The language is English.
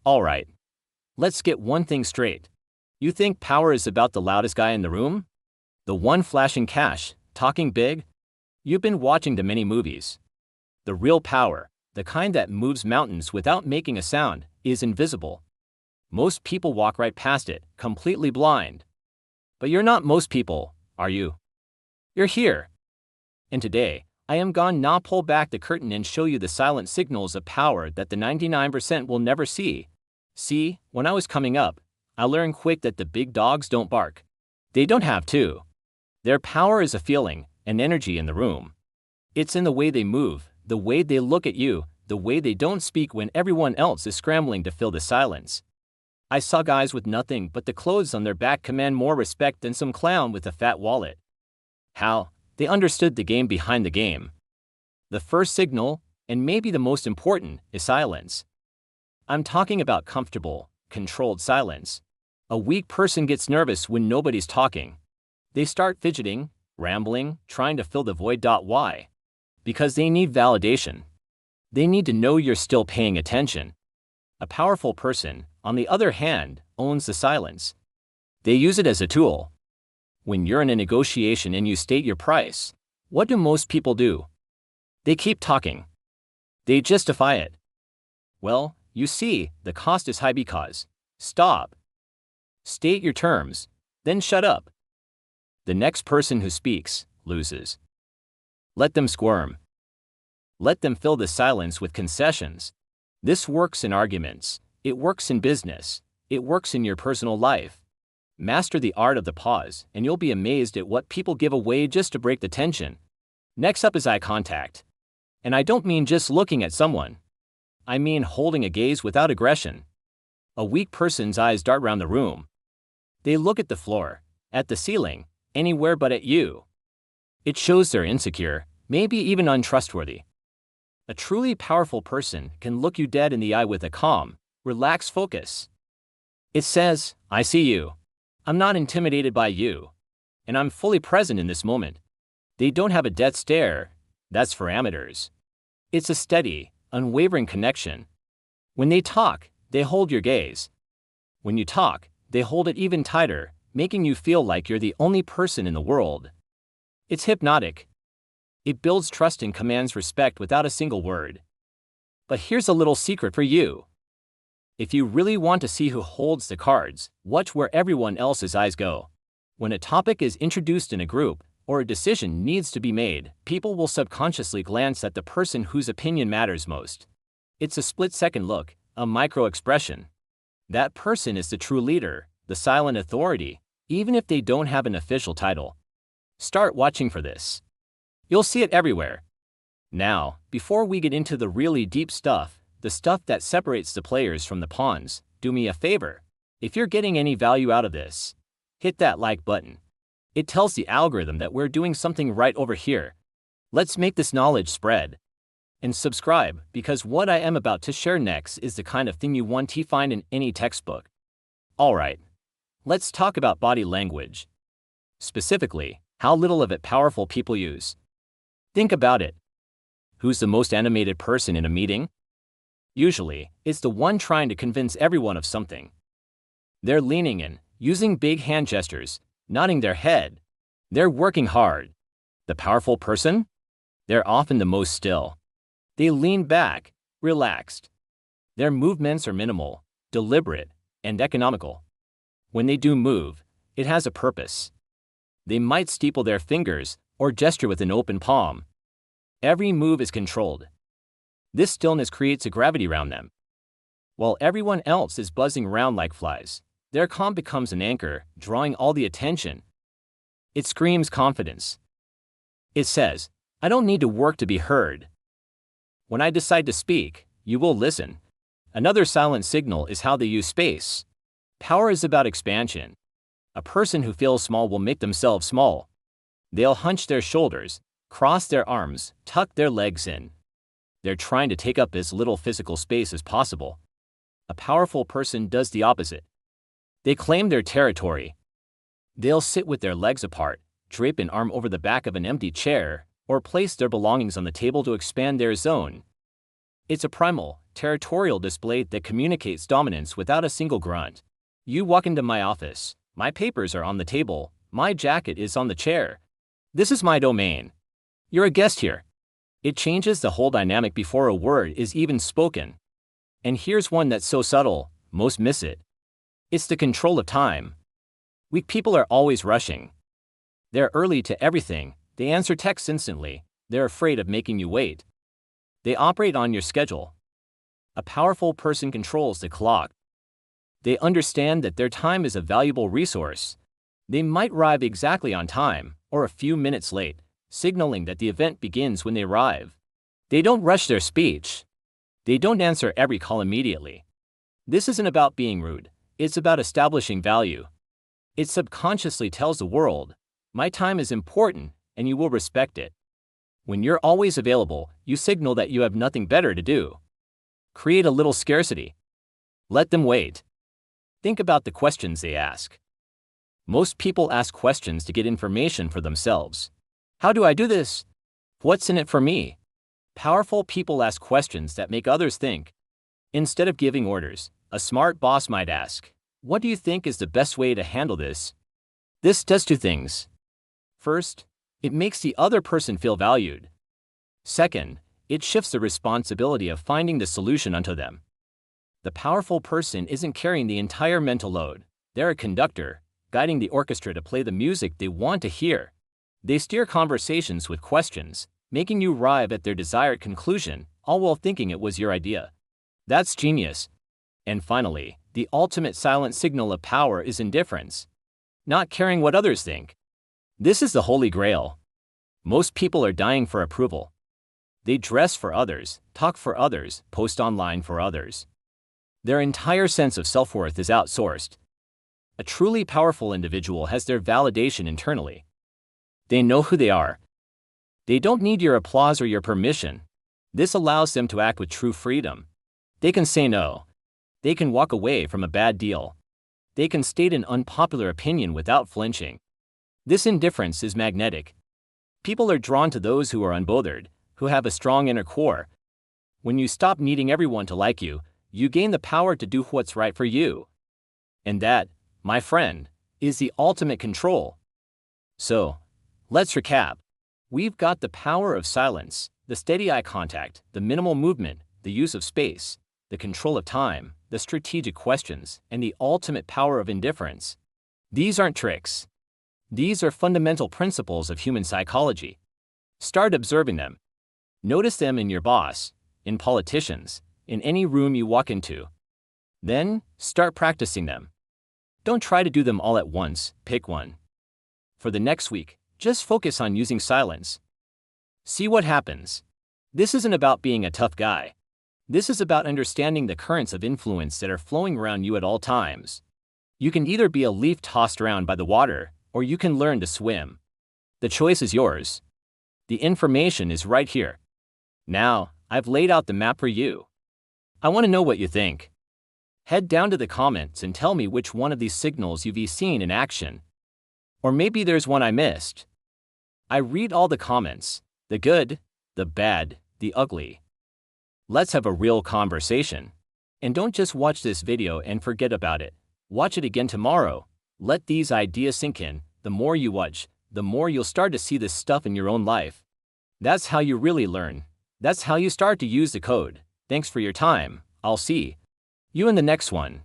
Alright, let's get one thing straight. You think power is about the loudest guy in the room? The one flashing cash, talking big? You've been watching too many movies. The real power, the kind that moves mountains without making a sound, is invisible. Most people walk right past it, completely blind. But you're not most people, are you? You're here. And today, I am gonna pull back the curtain and show you the silent signals of power that the 99% will never see. See, when I was coming up, I learned quick that the big dogs don't bark. They don't have to. Their power is a feeling, an energy in the room. It's in the way they move, the way they look at you, the way they don't speak when everyone else is scrambling to fill the silence. I saw guys with nothing but the clothes on their back command more respect than some clown with a fat wallet. How? They understood the game behind the game. The first signal, and maybe the most important, is silence. I'm talking about comfortable, controlled silence. A weak person gets nervous when nobody's talking. They start fidgeting, rambling, trying to fill the void. Why? Because they need validation. They need to know you're still paying attention. A powerful person, on the other hand, owns the silence. They use it as a tool. When you're in a negotiation and you state your price, what do most people do? They keep talking. They justify it. Well, you see, the cost is high because. Stop. State your terms, then shut up. The next person who speaks loses. Let them squirm. Let them fill the silence with concessions. This works in arguments. It works in business. It works in your personal life. Master the art of the pause, and you'll be amazed at what people give away just to break the tension. Next up is eye contact. And I don't mean just looking at someone. I mean holding a gaze without aggression. A weak person's eyes dart around the room. They look at the floor, at the ceiling, anywhere but at you. It shows they're insecure, maybe even untrustworthy. A truly powerful person can look you dead in the eye with a calm, relaxed focus. It says, I see you. I'm not intimidated by you. And I'm fully present in this moment. They don't have a death stare. That's for amateurs. It's a steady, unwavering connection. When they talk, they hold your gaze. When you talk, they hold it even tighter, making you feel like you're the only person in the world. It's hypnotic. It builds trust and commands respect without a single word. But here's a little secret for you. If you really want to see who holds the cards, watch where everyone else's eyes go. When a topic is introduced in a group, or a decision needs to be made, people will subconsciously glance at the person whose opinion matters most. It's a split-second look, a micro-expression. That person is the true leader, the silent authority, even if they don't have an official title. Start watching for this. You'll see it everywhere. Now, before we get into the really deep stuff, the stuff that separates the players from the pawns, do me a favor. If you're getting any value out of this, hit that like button. It tells the algorithm that we're doing something right over here. Let's make this knowledge spread. And subscribe, because what I am about to share next is the kind of thing you want to find in any textbook. Alright, let's talk about body language. Specifically, how little of it powerful people use. Think about it. Who's the most animated person in a meeting? Usually, it's the one trying to convince everyone of something. They're leaning in, using big hand gestures, nodding their head. They're working hard. The powerful person? They're often the most still. They lean back, relaxed. Their movements are minimal, deliberate, and economical. When they do move, it has a purpose. They might steeple their fingers or gesture with an open palm. Every move is controlled. This stillness creates a gravity around them. While everyone else is buzzing around like flies, their calm becomes an anchor, drawing all the attention. It screams confidence. It says, I don't need to work to be heard. When I decide to speak, you will listen. Another silent signal is how they use space. Power is about expansion. A person who feels small will make themselves small. They'll hunch their shoulders, cross their arms, tuck their legs in. They're trying to take up as little physical space as possible. A powerful person does the opposite. They claim their territory. They'll sit with their legs apart, drape an arm over the back of an empty chair, or place their belongings on the table to expand their zone. It's a primal, territorial display that communicates dominance without a single grunt. You walk into my office. My papers are on the table. My jacket is on the chair. This is my domain. You're a guest here. It changes the whole dynamic before a word is even spoken. And here's one that's so subtle, most miss it. It's the control of time. Weak people are always rushing. They're early to everything. They answer texts instantly. They're afraid of making you wait. They operate on your schedule. A powerful person controls the clock. They understand that their time is a valuable resource. They might arrive exactly on time, or a few minutes late, signaling that the event begins when they arrive. They don't rush their speech. They don't answer every call immediately. This isn't about being rude. It's about establishing value. It subconsciously tells the world, my time is important, and you will respect it. When you're always available, you signal that you have nothing better to do. Create a little scarcity. Let them wait. Think about the questions they ask. Most people ask questions to get information for themselves. How do I do this? What's in it for me? Powerful people ask questions that make others think. Instead of giving orders, a smart boss might ask, what do you think is the best way to handle this? This does two things. First, it makes the other person feel valued. Second, it shifts the responsibility of finding the solution onto them. The powerful person isn't carrying the entire mental load. They're a conductor, guiding the orchestra to play the music they want to hear. They steer conversations with questions, making you arrive at their desired conclusion, all while thinking it was your idea. That's genius. And finally, the ultimate silent signal of power is indifference. Not caring what others think. This is the holy grail. Most people are dying for approval. They dress for others, talk for others, post online for others. Their entire sense of self-worth is outsourced. A truly powerful individual has their validation internally. They know who they are. They don't need your applause or your permission. This allows them to act with true freedom. They can say no. They can walk away from a bad deal. They can state an unpopular opinion without flinching. This indifference is magnetic. People are drawn to those who are unbothered, who have a strong inner core. When you stop needing everyone to like you, you gain the power to do what's right for you. And that, my friend, is the ultimate control. So, let's recap. We've got the power of silence, the steady eye contact, the minimal movement, the use of space, the control of time, the strategic questions, and the ultimate power of indifference. These aren't tricks. These are fundamental principles of human psychology. Start observing them. Notice them in your boss, in politicians, in any room you walk into. Then, start practicing them. Don't try to do them all at once, pick one. For the next week, just focus on using silence. See what happens. This isn't about being a tough guy. This is about understanding the currents of influence that are flowing around you at all times. You can either be a leaf tossed around by the water, or you can learn to swim. The choice is yours. The information is right here. Now, I've laid out the map for you. I want to know what you think. Head down to the comments and tell me which one of these signals you've seen in action. Or maybe there's one I missed. I read all the comments, the good, the bad, the ugly. Let's have a real conversation. And don't just watch this video and forget about it. Watch it again tomorrow. Let these ideas sink in. The more you watch, the more you'll start to see this stuff in your own life. That's how you really learn. That's how you start to use the code. Thanks for your time. I'll see you in the next one.